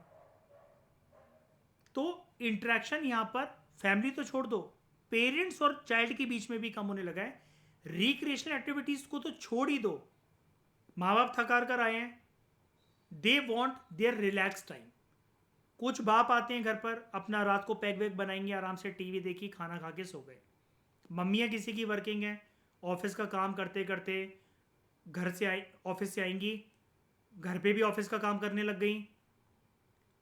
तो इंटरेक्शन यहाँ पर फैमिली तो छोड़ दो, पेरेंट्स और चाइल्ड के बीच में भी कम होने लगा है। रिक्रिएशनल एक्टिविटीज को तो छोड़ ही दो, माँ बाप थकार कर आए हैं, they want there relax time. कुछ बाप आते हैं घर पर, अपना रात को पैक वैक बनाएंगे, आराम से टीवी देखी, खाना खा के सो गए। मम्मियाँ किसी की वर्किंग है, ऑफिस का काम करते करते ऑफिस से आएंगी, घर पे भी ऑफिस का काम करने लग गई,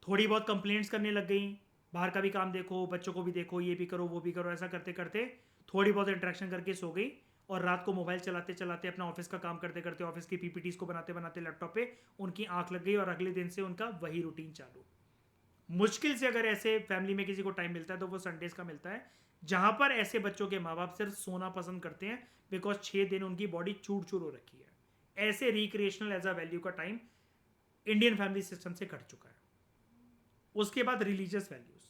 थोड़ी बहुत कंप्लेंट्स करने लग गई, बाहर का भी काम देखो, बच्चों को भी देखो, ये भी करो वो भी करो, ऐसा करते करते थोड़ी बहुत इंटरेक्शन करके सो गई, और रात को मोबाइल चलाते चलाते, अपना ऑफिस का काम करते करते, ऑफिस की PPTs को बनाते बनाते लैपटॉप पे उनकी आंख लग गई, और अगले दिन से उनका वही रूटीन चालू। मुश्किल से अगर ऐसे फैमिली में किसी को टाइम मिलता है तो वो संडेज का मिलता है, जहां पर ऐसे बच्चों के माँ बाप सिर्फ सोना पसंद करते हैं, बिकॉज 6 दिन उनकी बॉडी चूर चूर हो रखी है। ऐसे रिक्रिएशनल एज अ वैल्यू का टाइम इंडियन फैमिली सिस्टम से कट चुका है। उसके बाद रिलीजियस वैल्यूज,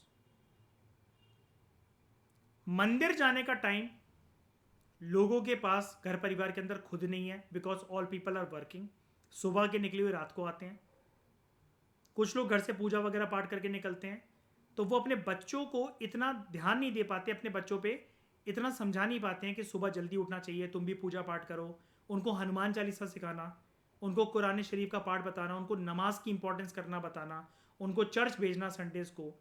मंदिर जाने का टाइम लोगों के पास घर परिवार के अंदर खुद नहीं है, because all people are working. सुबह के निकले हुए रात को आते हैं, कुछ लोग घर से पूजा वगैरह पाठ करके निकलते हैं, तो वो अपने बच्चों को इतना ध्यान नहीं दे पाते, अपने बच्चों पे इतना समझा नहीं पाते हैं कि सुबह जल्दी उठना चाहिए, तुम भी पूजा पाठ करो। उनको हनुमान चालीसा सिखाना, उनको कुरान शरीफ का पाठ बताना, उनको नमाज की इंपॉर्टेंस करना बताना, उनको चर्च भेजना संडेज को,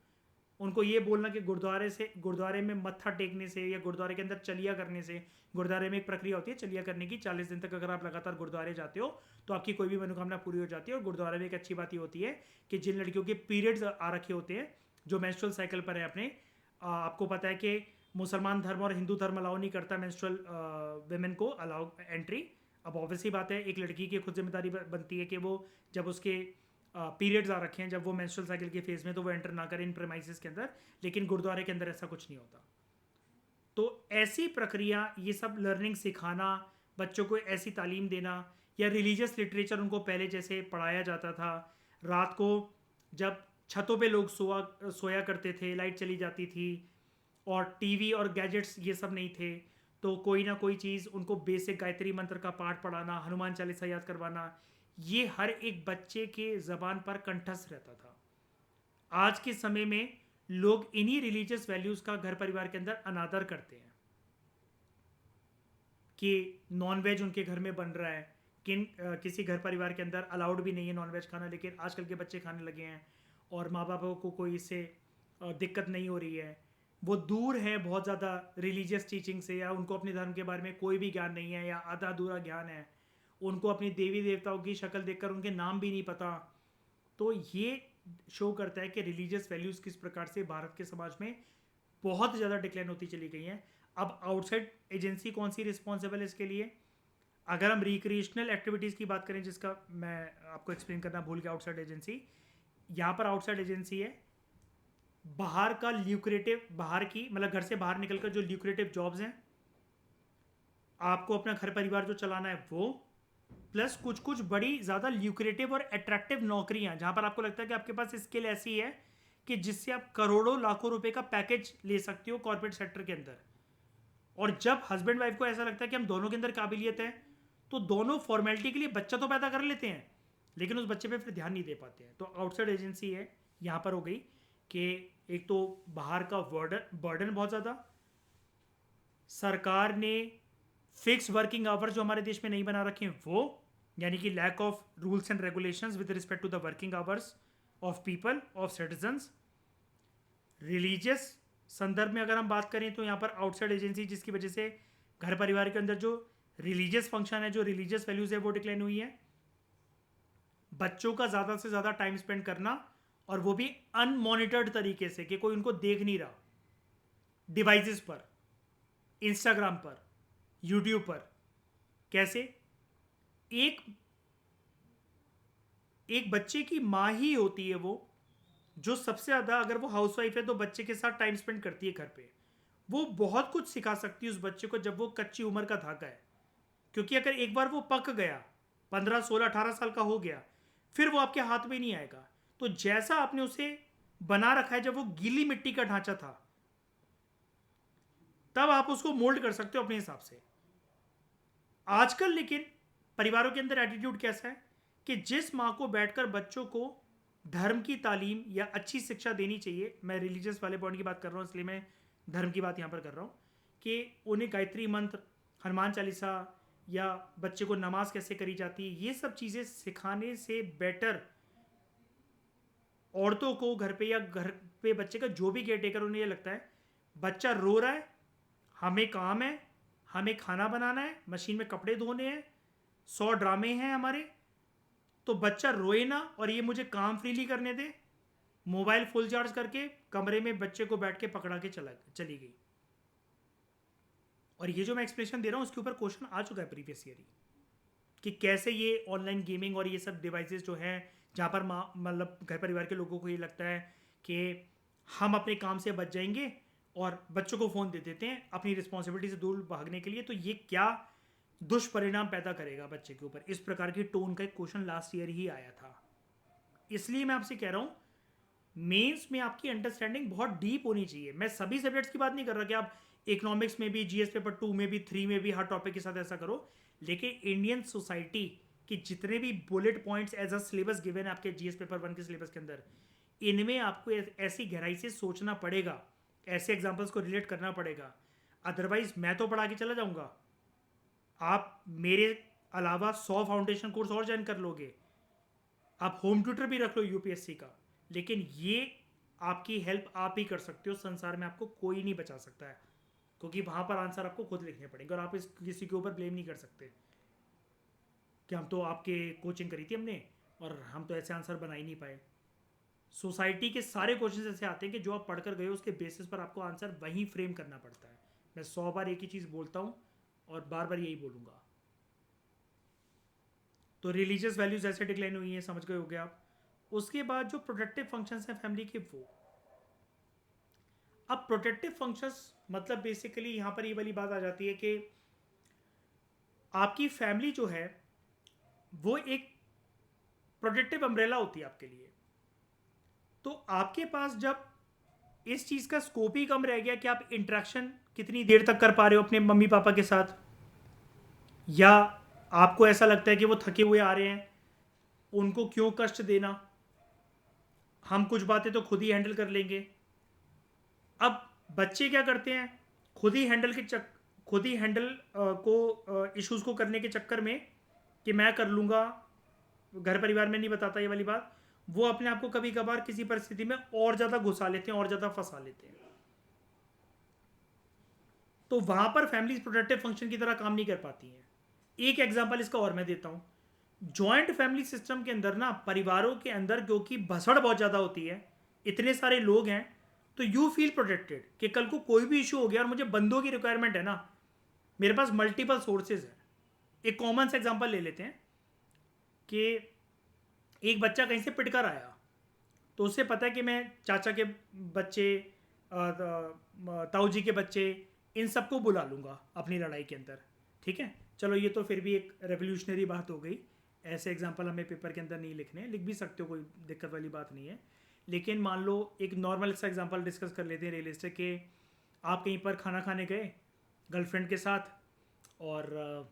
उनको ये बोलना कि गुरुद्वारे में मत्था टेकने से या गुरुद्वारे के अंदर चलिया करने से, गुरुद्वारे में एक प्रक्रिया होती है चलिया करने की, 40 दिन तक अगर आप लगातार गुरुद्वारे जाते हो तो आपकी कोई भी मनोकामना पूरी हो जाती है। और गुरुद्वारे में एक अच्छी बात ये होती है कि जिन लड़कियों के पीरियड्स आ रखे होते हैं, जो मेंस्ट्रुअल साइकिल पर है अपने, आपको पता है कि मुसलमान धर्म और हिंदू धर्म अलाउ नहीं करता मेंस्ट्रुअल वेमेन को अलाउ एंट्री, अब ऑब्वियसली बात है, एक लड़की की खुद जिम्मेदारी बनती है कि वो जब उसके पीरियड्स आ रखे हैं, जब वो मेंस्ट्रुअल साइकिल के फेज में, तो वो एंटर ना करें इन प्रेमाइसेस के अंदर, लेकिन गुरुद्वारे के अंदर ऐसा कुछ नहीं होता। तो ऐसी प्रक्रिया, ये सब लर्निंग सिखाना, बच्चों को ऐसी तालीम देना, या रिलीजियस लिटरेचर उनको पहले जैसे पढ़ाया जाता था, रात को जब छतों पे लोग सोया करते थे, लाइट चली जाती थी और टीवी और गैजेट्स ये सब नहीं थे, तो कोई ना कोई चीज़ उनको बेसिक गायत्री मंत्र का पाठ पढ़ाना, हनुमान चालीसा याद करवाना, ये हर एक बच्चे के ज़बान पर कंठस्थ रहता था। आज के समय में लोग इन्हीं रिलीजियस वैल्यूज़ का घर परिवार के अंदर अनादर करते हैं कि नॉनवेज उनके घर में बन रहा है, किसी घर परिवार के अंदर अलाउड भी नहीं है नॉनवेज खाना, लेकिन आजकल के बच्चे खाने लगे हैं और माँ बापों को कोई इससे दिक्कत नहीं हो रही है। वो दूर है बहुत ज़्यादा रिलीजियस टीचिंग से, या उनको अपने धर्म के बारे में कोई भी ज्ञान नहीं है, या आधा अधूरा ज्ञान है, उनको अपनी देवी देवताओं की शक्ल देखकर उनके नाम भी नहीं पता। तो ये शो करता है कि रिलीजियस वैल्यूज़ किस प्रकार से भारत के समाज में बहुत ज़्यादा डिक्लाइन होती चली गई हैं। अब आउटसाइड एजेंसी कौन सी रिस्पॉन्सिबल है इसके लिए? अगर हम रिक्रिएशनल एक्टिविटीज़ की बात करें, जिसका मैं आपको एक्सप्लेन करना भूल गया, आउटसाइड एजेंसी, यहाँ पर आउटसाइड एजेंसी है बाहर का ल्यूक्रेटिव, बाहर की मतलब घर से बाहर निकलकर जो ल्यूक्रेटिव जॉब्स हैं, आपको अपना घर परिवार जो चलाना है वो, प्लस कुछ कुछ बड़ी ज़्यादा ल्यूक्रेटिव और अट्रैक्टिव नौकरियां, जहां पर आपको लगता है कि आपके पास स्किल ऐसी है कि जिससे आप करोड़ों लाखों रुपए का पैकेज ले सकते हो कॉर्पोरेट सेक्टर के अंदर। और जब हस्बैंड वाइफ को ऐसा लगता है कि हम दोनों के अंदर काबिलियत है, तो दोनों फॉर्मेलिटी के लिए बच्चा तो पैदा कर लेते हैं, लेकिन उस बच्चे पे फिर ध्यान नहीं दे पाते हैं। तो आउटसाइड एजेंसी है यहाँ पर हो गई कि एक तो बाहर का बर्डन बहुत ज़्यादा, सरकार ने फिक्स वर्किंग आवर्स जो हमारे देश में नहीं बना रखे हैं वो, यानी कि lack of rules and regulations with respect to the working hours of people, of citizens. Religious संदर्भ में अगर हम बात करें तो यहाँ पर आउटसाइड एजेंसी, जिसकी वजह से घर परिवार के अंदर जो रिलीजियस फंक्शन है, जो रिलीजियस वैल्यूज है, वो डिक्लाइन हुई है। बच्चों का ज़्यादा से ज़्यादा टाइम स्पेंड करना, और वो भी अनमॉनिटर्ड तरीके से कि कोई उनको देख नहीं रहा, डिवाइसेस पर, इंस्टाग्राम पर, यूट्यूब पर। कैसे? एक एक बच्चे की माँ ही होती है वो, जो सबसे ज़्यादा, अगर वो हाउसवाइफ है तो बच्चे के साथ टाइम स्पेंड करती है घर पे। वो बहुत कुछ सिखा सकती है उस बच्चे को जब वो कच्ची उम्र का धागा है, क्योंकि अगर एक बार वो पक गया, 15 16 18 साल का हो गया, फिर वो आपके हाथ में नहीं आएगा। तो जैसा आपने उसे बना रखा है, जब वो गीली मिट्टी का ढांचा था, तब आप उसको मोल्ड कर सकते हो अपने हिसाब से। आजकल लेकिन परिवारों के अंदर एटीट्यूड कैसा है कि जिस माँ को बैठकर बच्चों को धर्म की तालीम या अच्छी शिक्षा देनी चाहिए, मैं रिलीजियस वाले पॉइंट की बात कर रहा हूँ इसलिए मैं धर्म की बात यहाँ पर कर रहा हूँ, कि उन्हें गायत्री मंत्र, हनुमान चालीसा, या बच्चे को नमाज कैसे करी जाती है, ये सब चीज़ें सिखाने से बेटर औरतों को घर पे, या घर पे बच्चे का जो भी केयर टेकर, उन्हें ये लगता है बच्चा रो रहा है, हमें काम है, हमें खाना बनाना है, मशीन में कपड़े धोने हैं, 100 ड्रामे हैं हमारे, तो बच्चा रोए ना और ये मुझे काम फ्रीली करने दे। मोबाइल फुल चार्ज करके कमरे में बच्चे को बैठ के पकड़ा के चली गई। और ये जो मैं एक्सप्लेनेशन दे रहा हूँ उसके ऊपर क्वेश्चन आ चुका है प्रीवियस ईयर ही, कि कैसे ये ऑनलाइन गेमिंग और ये सब डिवाइसेस जो हैं, जहाँ पर मतलब घर परिवार के लोगों को ये लगता है कि हम अपने काम से बच जाएंगे और बच्चों को फ़ोन दे देते हैं अपनी रिस्पॉन्सिबिलिटी से दूर भागने के लिए, तो ये क्या दुष्परिणाम पैदा करेगा बच्चे के ऊपर। इस प्रकार की टोन का एक क्वेश्चन लास्ट ईयर ही आया था। इसलिए मैं आपसे कह रहा हूँ, मेंस में आपकी अंडरस्टैंडिंग बहुत डीप होनी चाहिए। मैं सभी सब्जेक्ट्स की बात नहीं कर रहा कि आप इकोनॉमिक्स में भी, जीएस पेपर 2 में भी, 3 में भी हर टॉपिक के साथ ऐसा करो, लेकिन इंडियन सोसाइटी की जितने भी bullet points as a syllabus given है आपके जीएस पेपर 1 के सिलेबस के अंदर, इनमें आपको ऐसी गहराई से सोचना पड़ेगा, ऐसे एग्जाम्पल्स को रिलेट करना पड़ेगा। अदरवाइज मैं तो पढ़ा के चला जाऊंगा, आप मेरे अलावा 100 फाउंडेशन कोर्स और ज्वाइन कर लोगे, आप होम ट्यूटर भी रख लो यूपीएससी का, लेकिन ये आपकी हेल्प आप ही कर सकते हो, संसार में आपको कोई नहीं बचा सकता है, क्योंकि वहाँ पर आंसर आपको खुद लिखने पड़ेंगे, और आप इस किसी के ऊपर ब्लेम नहीं कर सकते कि हम तो आपके कोचिंग करी थी हमने और हम तो ऐसे आंसर बना ही नहीं पाए। सोसाइटी के सारे क्वेश्चन ऐसे आते हैं कि जो आप पढ़कर गए हो उसके बेसिस पर आपको आंसर वहीं फ्रेम करना पड़ता है। मैं 100 बार एक ही चीज़ बोलता हूँ और बार बार यही बोलूँगा। तो रिलीजियस वैल्यूज ऐसे डिक्लाइन हुई हैं, समझ गए होगे आप। उसके बाद जो प्रोटेक्टिव फंक्शंस हैं फैमिली के, वो अब प्रोटेक्टिव फंक्शंस मतलब बेसिकली यहाँ पर ये वाली बात आ जाती है कि आपकी फैमिली जो है वो एक प्रोटेक्टिव अम्ब्रेला होती है आपके लिए। तो आपके पास जब इस चीज़ का स्कोप ही कम रह गया कि आप इंटरेक्शन कितनी देर तक कर पा रहे हो अपने मम्मी पापा के साथ, या आपको ऐसा लगता है कि वो थके हुए आ रहे हैं, उनको क्यों कष्ट देना, हम कुछ बातें तो खुद ही हैंडल कर लेंगे। अब बच्चे क्या करते हैं, खुद ही हैंडल को इश्यूज को करने के चक्कर में कि मैं कर लूँगा, घर परिवार में नहीं बताता ये वाली बात, वो अपने आप को कभी कभार किसी परिस्थिति में और ज़्यादा घुसा लेते हैं और ज़्यादा फंसा लेते हैं। तो वहाँ पर फैमिली प्रोटेक्टिव फंक्शन की तरह काम नहीं कर पाती हैं। एक एग्जांपल इसका और मैं देता हूँ। जॉइंट फैमिली सिस्टम के अंदर ना, परिवारों के अंदर क्योंकि भसड़ बहुत ज़्यादा होती है, इतने सारे लोग हैं, तो यू फील प्रोटेक्टेड कि कल को कोई भी इशू हो गया और मुझे बंदों की रिक्वायरमेंट है ना, मेरे पास मल्टीपल सोर्सेज हैं। एक कॉमन सा एग्जांपल ले लेते हैं कि एक बच्चा कहीं से पिटकर आया, तो उससे पता है कि मैं चाचा के बच्चे, ताऊ जी के बच्चे, इन सबको बुला लूँगा अपनी लड़ाई के अंदर। ठीक है, चलो ये तो फिर भी एक रेवोल्यूशनरी बात हो गई। ऐसे एग्जांपल हमें पेपर के अंदर नहीं लिखने, लिख भी सकते हो, कोई दिक्कत वाली बात नहीं है। लेकिन मान लो एक नॉर्मल सा एग्जांपल डिस्कस कर लेते हैं, रियलिस्टिक, कि आप कहीं पर खाना खाने गए गर्लफ्रेंड के साथ, और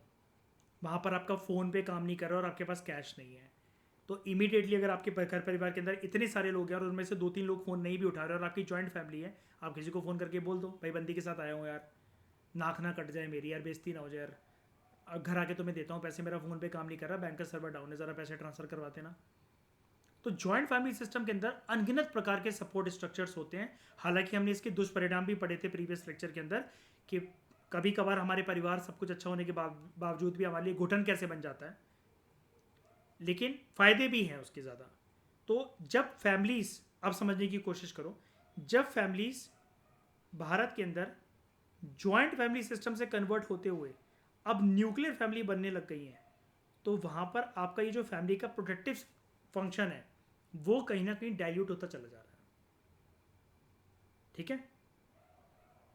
वहाँ पर आपका फ़ोन पे काम नहीं कर रहा और आपके पास कैश नहीं है। तो इमीडिएटली अगर आपके घर परिवार के अंदर इतने सारे लोग हैं और उनमें से 2-3 लोग फ़ोन नहीं भी उठा रहे और आपकी जॉइंट फैमिली है, आप किसी को फ़ोन करके बोल दो, भाई बंदी के साथ आया हूँ यार, नाक ना कट जाए मेरी यार, बेइज्जती ना हो जाए यार, अब घर आके तुम्हें देता हूँ पैसे, मेरा फ़ोन पे काम नहीं कर रहा, बैंक का सर्वर डाउन है, ज़रा पैसे ट्रांसफ़र करवाते ना। तो जॉइंट फैमिली सिस्टम के अंदर अनगिनत प्रकार के सपोर्ट स्ट्रक्चर्स होते हैं। हालांकि हमने इसके दुष्परिणाम भी पढ़े थे प्रीवियस लेक्चर के अंदर, कि कभी कभार हमारे परिवार सब कुछ अच्छा होने के बावजूद भी हमारे लिए घुटन कैसे बन जाता है, लेकिन फ़ायदे भी हैं उसके ज़्यादा। तो जब फैमिलीज़, अब समझने की कोशिश करो, जब फैमिलीज़ भारत के अंदर जॉइंट फैमिली सिस्टम से कन्वर्ट होते हुए अब न्यूक्लियर फैमिली बनने लग गई हैं, तो वहाँ पर आपका ये जो फैमिली का प्रोटेक्टिव फंक्शन है वो कहीं ना कहीं डाइल्यूट होता चला जा रहा है। ठीक है,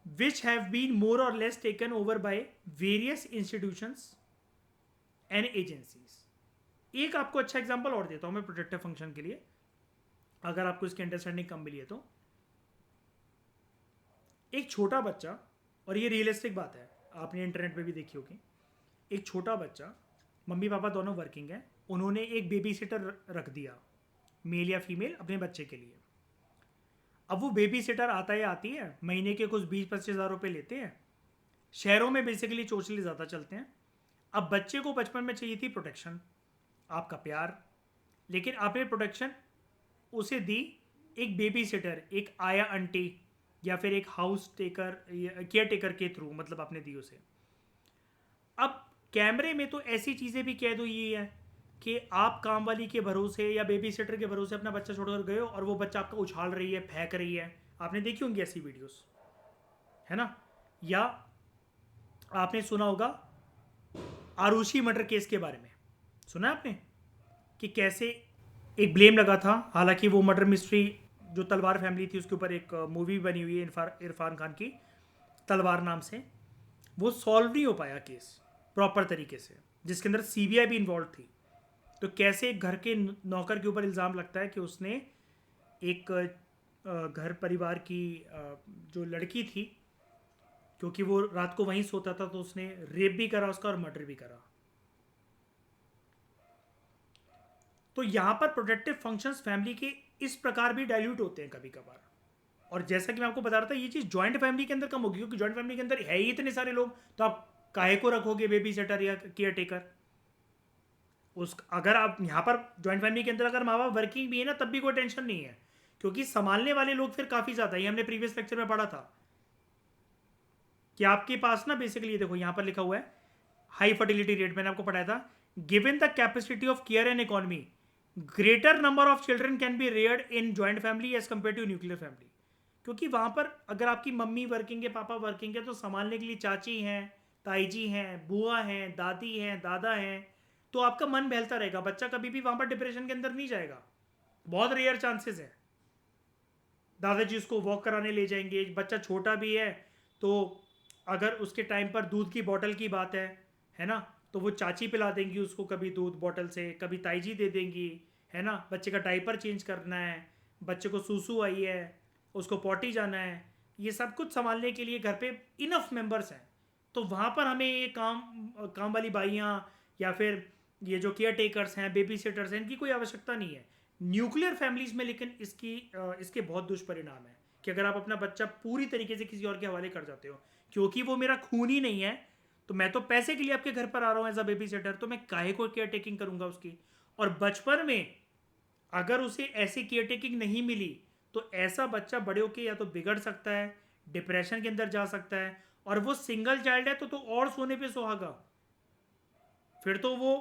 विच हैव बीन मोर और less taken over by various institutions and agencies. एक आपको अच्छा एग्जांपल और देता हूं मैं प्रोटेक्टिव फंक्शन के लिए, अगर आपको इसकी अंडरस्टैंडिंग कम मिली है तो। एक छोटा बच्चा, और ये रियलिस्टिक बात है, आपने इंटरनेट पे भी देखी होगी, एक छोटा बच्चा, मम्मी पापा दोनों वर्किंग हैं, उन्होंने एक बेबी सिटर रख दिया, मेल या फीमेल, अपने बच्चे के लिए। अब वो बेबी सिटर आता या आती है, महीने के कुछ 20-25 हज़ार रुपये लेते हैं। शहरों में बेसिकली चोचले ज़्यादा चलते हैं। अब बच्चे को बचपन में चाहिए थी प्रोटेक्शन, आपका प्यार, लेकिन आपने प्रोटेक्शन उसे दी एक बेबी सिटर, एक आया आंटी या फिर एक हाउस टेकर, केयर टेकर के थ्रू, मतलब आपने दी उसे। अब कैमरे में तो ऐसी चीज़ें भी कह दो ये है कि आप काम वाली के भरोसे या बेबी सिटर के भरोसे अपना बच्चा छोड़कर गए हो और वो बच्चा आपका उछाल रही है, फेंक रही है, आपने देखी होंगी ऐसी वीडियोस, है ना। या आपने सुना होगा आरुषि मर्डर केस के बारे में, सुना है आपने, कि कैसे एक ब्लेम लगा था, हालांकि वो मर्डर मिस्ट्री जो तलवार फैमिली थी उसके ऊपर एक मूवी बनी हुई है इरफान खान की, तलवार नाम से, वो सॉल्व नहीं हो पाया केस प्रॉपर तरीके से, जिसके अंदर सीबीआई भी इन्वॉल्व थी। तो कैसे एक घर के नौकर के ऊपर इल्ज़ाम लगता है कि उसने एक घर परिवार की जो लड़की थी, क्योंकि वो रात को वहीं सोता था, तो उसने रेप भी करा उसका और मर्डर भी करा। तो यहां पर प्रोटेक्टिव फंक्शंस फैमिली के इस प्रकार भी डाइल्यूट होते हैं कभी कभार। और जैसा कि मैं आपको बता रहा था, ये चीज़ जॉइंट फैमिली के अंदर कम होगी, क्योंकि जॉइंट फैमिली के अंदर है ही इतने सारे लोग, तो आप काहे को रखोगे बेबी सिटर या केयर टेकर। उस अगर आप यहाँ पर जॉइंट फैमिली के अंदर अगर माँ बाप वर्किंग भी है ना, तब भी कोई टेंशन नहीं है, क्योंकि संभालने वाले लोग फिर काफ़ी ज़्यादा, ये हमने प्रीवियस लेक्चर में पढ़ा था कि आपके पास ना बेसिकली देखो यहाँ पर लिखा हुआ है हाई फर्टिलिटी रेट, मैंने आपको पढ़ाया था, given the capacity of care and economy greater number of children can be reared in joint family as compare to nuclear family. क्योंकि वहाँ पर अगर आपकी मम्मी वर्किंग है, पापा वर्किंग है, तो संभालने के लिए चाची हैं, ताई जी हैं, बुआ हैं, दादी हैं, दादा हैं, तो आपका मन बहलता रहेगा, बच्चा कभी भी वहां पर डिप्रेशन के अंदर नहीं जाएगा। बहुत रेयर चांसेस है। दादाजी उसको वॉक कराने ले जाएंगे, बच्चा छोटा भी है तो अगर उसके टाइम पर दूध की बोतल की बात है ना, तो वो चाची पिला देंगी उसको कभी दूध बोतल से, कभी ताई जी दे देंगी, है ना। बच्चे का डायपर चेंज करना है, बच्चे को सूसू आई है, उसको पॉटी जाना है, ये सब कुछ संभालने के लिए घर पे इनफ मेंबर्स हैं। तो वहाँ पर हमें ये काम वाली बाइयाँ या फिर ये जो केयर टेकर्स हैं, बेबी सिटर्स हैं, इनकी कोई आवश्यकता नहीं है न्यूक्लियर फैमिलीज में। लेकिन इसके बहुत दुष्परिणाम है कि अगर आप अपना बच्चा पूरी तरीके से किसी और के हवाले कर जाते हो, क्योंकि वो मेरा खून ही नहीं है, तो मैं तो पैसे के लिए आपके घर पर आ रहा हूँ एज अ बेबी सिटर, तो मैं काहे को केयर टेकिंग करूंगा उसकी। और बचपन में अगर उसे ऐसी केयर टेकिंग नहीं मिली तो ऐसा बच्चा बड़े होके या तो बिगड़ सकता है, डिप्रेशन के अंदर जा सकता है, और वो सिंगल चाइल्ड है तो और सोने पे सुहागा, फिर तो वो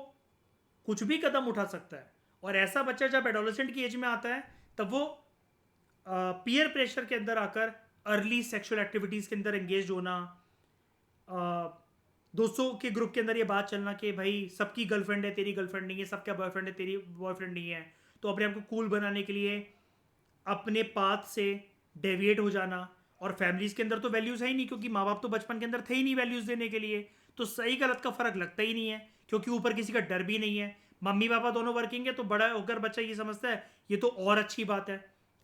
कुछ भी कदम उठा सकता है। और ऐसा बच्चा जब एडोलेसेंट की एज में आता है तब वो पीयर प्रेशर के अंदर आकर अर्ली सेक्सुअल एक्टिविटीज़ के अंदर एंगेज होना, दोस्तों के ग्रुप के अंदर ये बात चलना कि भाई सबकी गर्लफ्रेंड है तेरी गर्लफ्रेंड नहीं है, सबका बॉयफ्रेंड है तेरी बॉयफ्रेंड नहीं है, तो अपने आप को कूल बनाने के लिए अपने पाथ से डेविएट हो जाना। और फैमिलीज के अंदर तो वैल्यूज़ है ही नहीं, क्योंकि माँ बाप तो बचपन के अंदर थे ही नहीं वैल्यूज़ देने के लिए, तो सही गलत का फर्क लगता ही नहीं है, क्योंकि ऊपर किसी का डर भी नहीं है। मम्मी पापा दोनों वर्किंग है तो बड़ा होकर बच्चा ये समझता है ये तो और अच्छी बात है।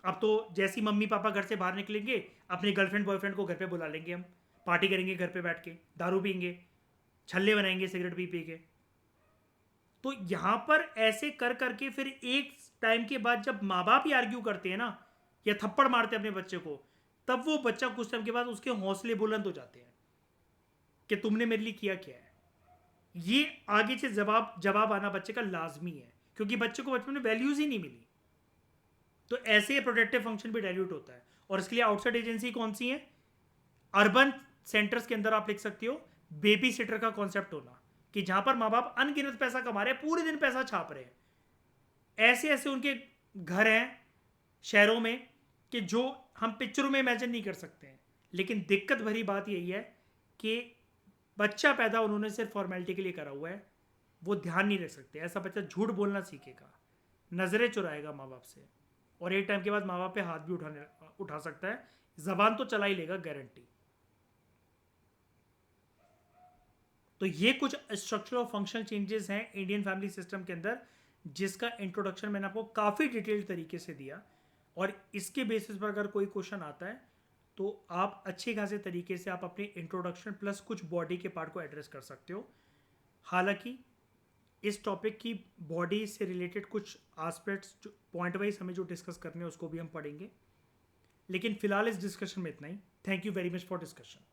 अब तो जैसी मम्मी पापा घर से बाहर निकलेंगे अपने गर्लफ्रेंड बॉयफ्रेंड को घर पे बुला लेंगे, हम पार्टी करेंगे घर पे बैठ के, दारू पीएंगे, छल्ले बनाएंगे सिगरेट पी के। तो यहाँ पर ऐसे कर करके फिर एक टाइम के बाद जब माँ बाप ही आर्ग्यू करते हैं ना, या थप्पड़ मारते हैं अपने बच्चे को, तब वो बच्चा कुछ टाइम के बाद उसके हौसले बुलंद हो जाते हैं कि तुमने मेरे लिए किया क्या है। ये आगे से जवाब आना बच्चे का लाजमी है, क्योंकि बच्चे को बचपन में वैल्यूज ही नहीं मिली। तो ऐसे प्रोटेक्टिव फंक्शन भी डाइल्यूट होता है। और इसके लिए आउटसाइड एजेंसी कौन सी है? अर्बन सेंटर्स के अंदर आप लिख सकते हो बेबी सिटर का कॉन्सेप्ट होना, कि जहां पर माँ बाप अनगिनत पैसा कमा रहे हैं, पूरे दिन पैसा छाप रहे हैं। ऐसे ऐसे उनके घर हैं शहरों में कि जो हम पिक्चरों में इमेजिन नहीं कर सकते हैं। लेकिन दिक्कत भरी बात यही है कि बच्चा पैदा उन्होंने सिर्फ फॉर्मेलिटी के लिए करा हुआ है, वो ध्यान नहीं रख सकते। ऐसा बच्चा झूठ बोलना सीखेगा, नजरें चुराएगा माँ बाप से, और एक टाइम के बाद माँ बाप पे हाथ भी उठा सकता है, जबान तो चला ही लेगा गारंटी। तो ये कुछ स्ट्रक्चरल और फंक्शनल चेंजेस हैं इंडियन फैमिली सिस्टम के अंदर, जिसका इंट्रोडक्शन मैंने आपको काफ़ी डिटेल्ड तरीके से दिया। और इसके बेसिस पर अगर कोई क्वेश्चन आता है तो आप अच्छे खासे तरीके से आप अपने इंट्रोडक्शन प्लस कुछ बॉडी के पार्ट को एड्रेस कर सकते हो। हालांकि इस टॉपिक की बॉडी से रिलेटेड कुछ एस्पेक्ट्स जो पॉइंट वाइज हमें जो डिस्कस करने हैं उसको भी हम पढ़ेंगे, लेकिन फिलहाल इस डिस्कशन में इतना ही। Thank you very much for discussion.